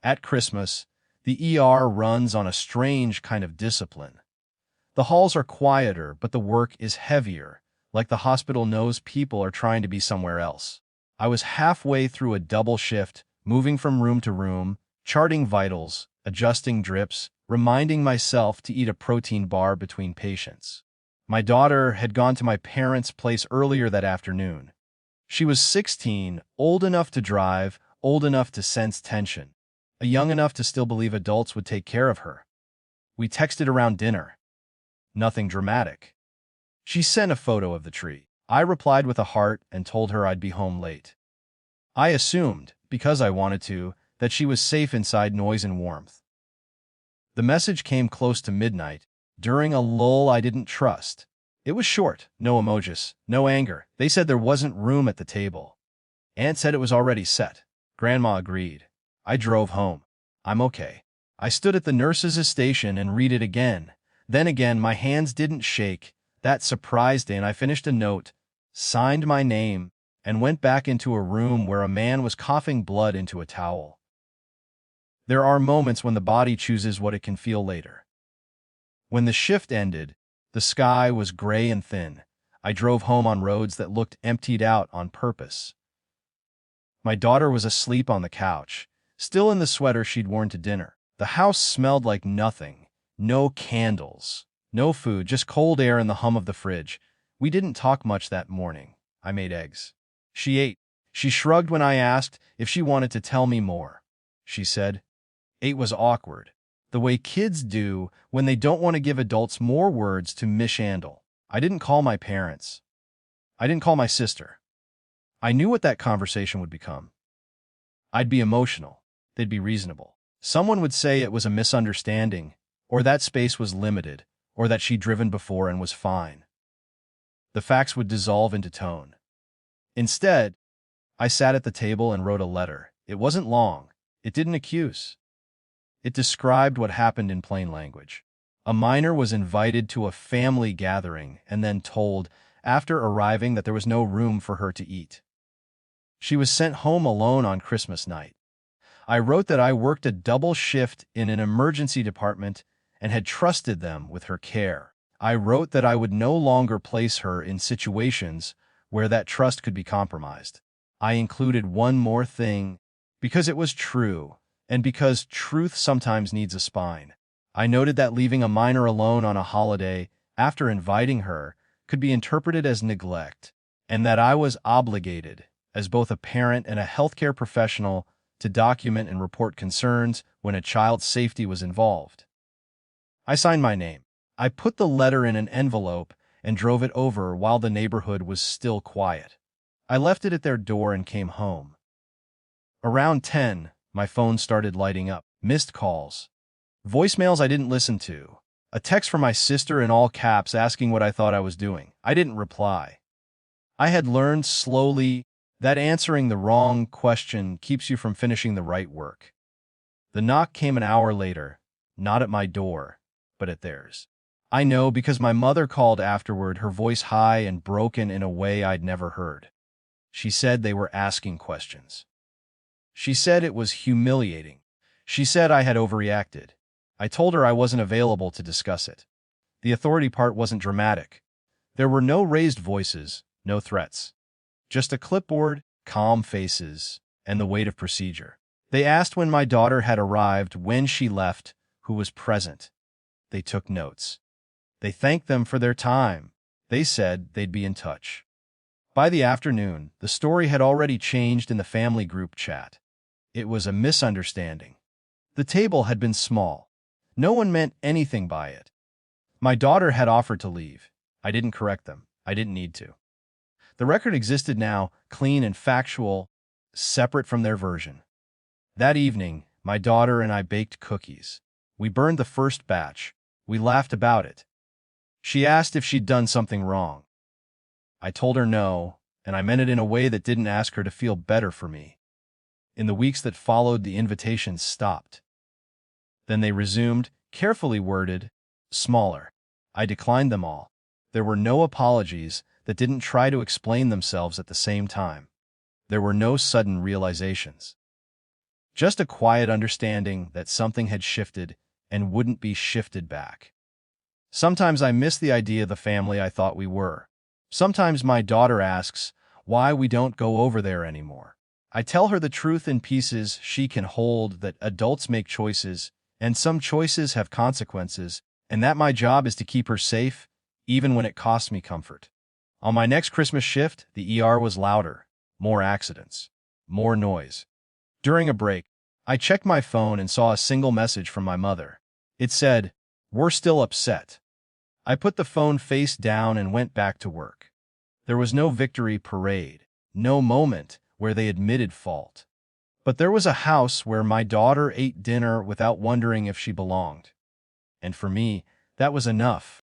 At Christmas, the ER runs on a strange kind of discipline. The halls are quieter, but the work is heavier, like the hospital knows people are trying to be somewhere else. I was halfway through a double shift, moving from room to room, charting vitals, adjusting drips, reminding myself to eat a protein bar between patients. My daughter had gone to my parents' place earlier that afternoon. She was 16, old enough to drive, old enough to sense tension, young enough to still believe adults would take care of her. We texted around dinner. Nothing dramatic. She sent a photo of the tree. I replied with a heart and told her I'd be home late. I assumed, because I wanted to, that she was safe inside noise and warmth. The message came close to midnight, during a lull I didn't trust. It was short, no emojis, no anger. They said there wasn't room at the table. Aunt said it was already set. Grandma agreed. I drove home. I'm okay. I stood at the nurse's station and read it again. Then again, my hands didn't shake. That surprised Aunt. I finished a note, signed my name, and went back into a room where a man was coughing blood into a towel. There are moments when the body chooses what it can feel later. When the shift ended, the sky was gray and thin. I drove home on roads that looked emptied out on purpose. My daughter was asleep on the couch, still in the sweater she'd worn to dinner. The house smelled like nothing. No candles, no food, just cold air and the hum of the fridge. We didn't talk much that morning. I made eggs. She ate. She shrugged when I asked if she wanted to tell me more. She said, "Ate" was awkward, the way kids do when they don't want to give adults more words to mishandle. I didn't call my parents. I didn't call my sister. I knew what that conversation would become. I'd be emotional. They'd be reasonable. Someone would say it was a misunderstanding, or that space was limited, or that she'd driven before and was fine. The facts would dissolve into tone. Instead, I sat at the table and wrote a letter. It wasn't long. It didn't accuse. It described what happened in plain language. A minor was invited to a family gathering and then told, after arriving, that there was no room for her to eat. She was sent home alone on Christmas night. I wrote that I worked a double shift in an emergency department and had trusted them with her care. I wrote that I would no longer place her in situations where that trust could be compromised. I included one more thing, because it was true, and because truth sometimes needs a spine. I noted that leaving a minor alone on a holiday after inviting her could be interpreted as neglect, and that I was obligated, as both a parent and a healthcare professional, to document and report concerns when a child's safety was involved. I signed my name. I put the letter in an envelope and drove it over while the neighborhood was still quiet. I left it at their door and came home. Around 10, my phone started lighting up. Missed calls. Voicemails I didn't listen to. A text from my sister in all caps asking what I thought I was doing. I didn't reply. I had learned slowly that answering the wrong question keeps you from finishing the right work. The knock came an hour later, not at my door, but at theirs. I know because my mother called afterward, her voice high and broken in a way I'd never heard. She said they were asking questions. She said it was humiliating. She said I had overreacted. I told her I wasn't available to discuss it. The authority part wasn't dramatic. There were no raised voices, no threats. Just a clipboard, calm faces, and the weight of procedure. They asked when my daughter had arrived, when she left, who was present. They took notes. They thanked them for their time. They said they'd be in touch. By the afternoon, the story had already changed in the family group chat. It was a misunderstanding. The table had been small. No one meant anything by it. My daughter had offered to leave. I didn't correct them. I didn't need to. The record existed now, clean and factual, separate from their version. That evening, my daughter and I baked cookies. We burned the first batch. We laughed about it. She asked if she'd done something wrong. I told her no, and I meant it in a way that didn't ask her to feel better for me. In the weeks that followed, the invitations stopped. Then they resumed, carefully worded, smaller. I declined them all. There were no apologies that didn't try to explain themselves at the same time. There were no sudden realizations. Just a quiet understanding that something had shifted and wouldn't be shifted back. Sometimes I miss the idea of the family I thought we were. Sometimes my daughter asks why we don't go over there anymore. I tell her the truth in pieces she can hold, that adults make choices, and some choices have consequences, and that my job is to keep her safe, even when it costs me comfort. On my next Christmas shift, the ER was louder, more accidents, more noise. During a break, I checked my phone and saw a single message from my mother. It said, "We're still upset." I put the phone face down and went back to work. There was no victory parade, no moment where they admitted fault. But there was a house where my daughter ate dinner without wondering if she belonged. And for me, that was enough.